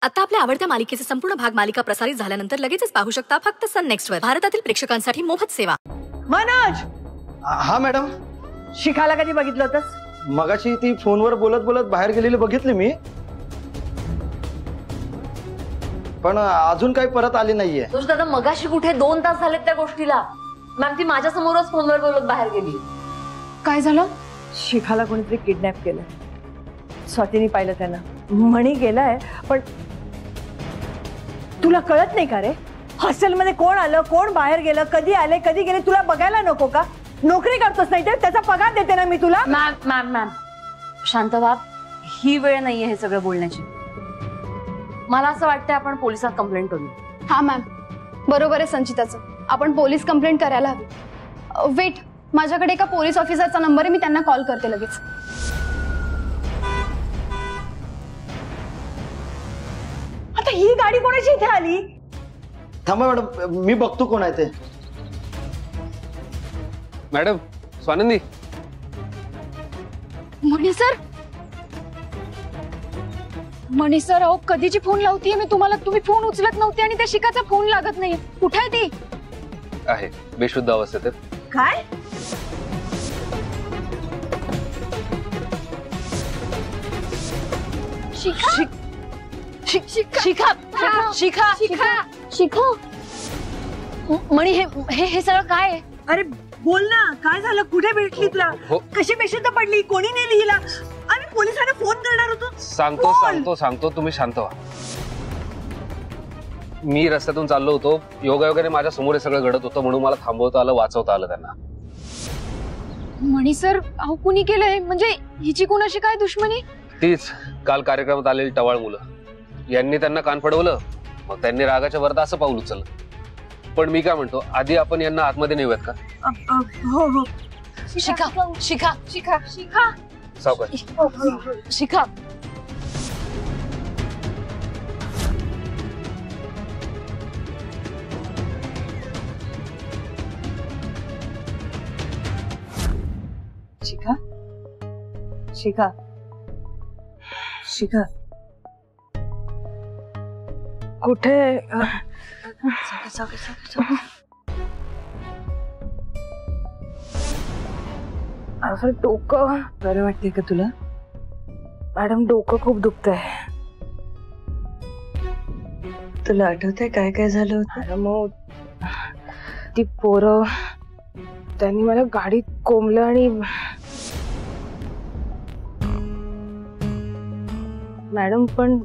आता आपल्या आवडत्या मालिकेचे संपूर्ण भाग मालिका प्रसारित झाल्यानंतर लगेचच पाहू शकता फक्त सन नेक्स्ट वर। भारतातील प्रेक्षकांसाठी मोफत सेवा। मनोज, हा मॅडम। शिखाला कधी बघितलं होतंस? मगाशी ती फोनवर बोलत बोलत बाहेर गेलेली बघितली मी, पण अजून काही परत आली नाहीये। तुझं दादा मगाशी कुठे 2 तास झालेत त्या गोष्टीला। मॅम ती माझ्या समोरच फोनवर बोलत बाहेर गेली। काय झालं? शिखाला कोणीतरी किडनॅप केलं। स्वातीने पाहिलं त्यांना, म्हणी गेलाय, पण तुला कळत नाही का रे? हॉस्टेलमध्ये कोण आलं, कोण बाहेर गेलं, कधी आले कधी गेले, तुला बघायला नको का? नोकरी करतोस नाही तर त्याचा पगार देते ना मी तुला। मॅम मॅम मॅम शांत व्हा, ही वेळ नाहीये हे सगळं बोलण्याची। मला असं वाटतं आपण पोलिसात कंप्लेंट करू। हा मॅम, बरोबर आहे संचिताचं, आपण पोलीस कंप्लेंट करायला हवी। वेट, माझ्याकडे एका पोलीस ऑफिसरचा नंबर आहे, मी त्यांना कॉल करते लगेच। आता ही गाडी कोणाची इथे आली? थांबा मॅडम, मी बघतो कोण आहे ते। मॅडम, स्वानंदी। मनीष सर, अहो कधीची फोन लावतीये मी तुम्हाला, तुम्ही फोन उचलत नव्हते आणि त्या शिखाचा फोन लागत नाहीये। कुठे आहे ती? आहे बेशुद्ध अवस्थेत। काय? शिखा शिखा शिखा शिखा शिखा शिखा मणी हे सगळं काय आहे? अरे बोल ना, काय झालं? कुठे भेटली तुला? कशी बेशुद्ध पडली? कोणी नेली हिला? आम्ही पोलिसांना फोन करणार होतो। सांगतो सांगतो सांगतो, तुम्ही शांत व्हा। मी रस्त्यातून चाललो होतो, योगायोगाने माझ्या समोर हे सगळं घडत होतं, म्हणून मला थांबवता आलं, वाचवता आलं त्यांना। मणी सर, अहो कुणी केलंय? म्हणजे हिची कोणाशी काय दुश्मनी? तीच काल कार्यक्रमात आलेली टवाळ मुलं, यांनी त्यांना कान फडवलं, मग त्यांनी रागाच्या भरता असं पाऊल उचललं। पण मी काय म्हणतो, आधी आपण यांना आतमध्ये नेऊयात का? हो हो। शिखा शिखा शिखा शिखा सावकाश। शिखा शिखा शिखा शिखा कुठे? असं डोकं बरं वाटते का तुला? मॅडम, डोकं खूप दुखतंय। तुला आठवतंय काय काय झालं होतं? मग ती पोरं त्यांनी मला गाडीत कोंबलं आणि मॅडम, पण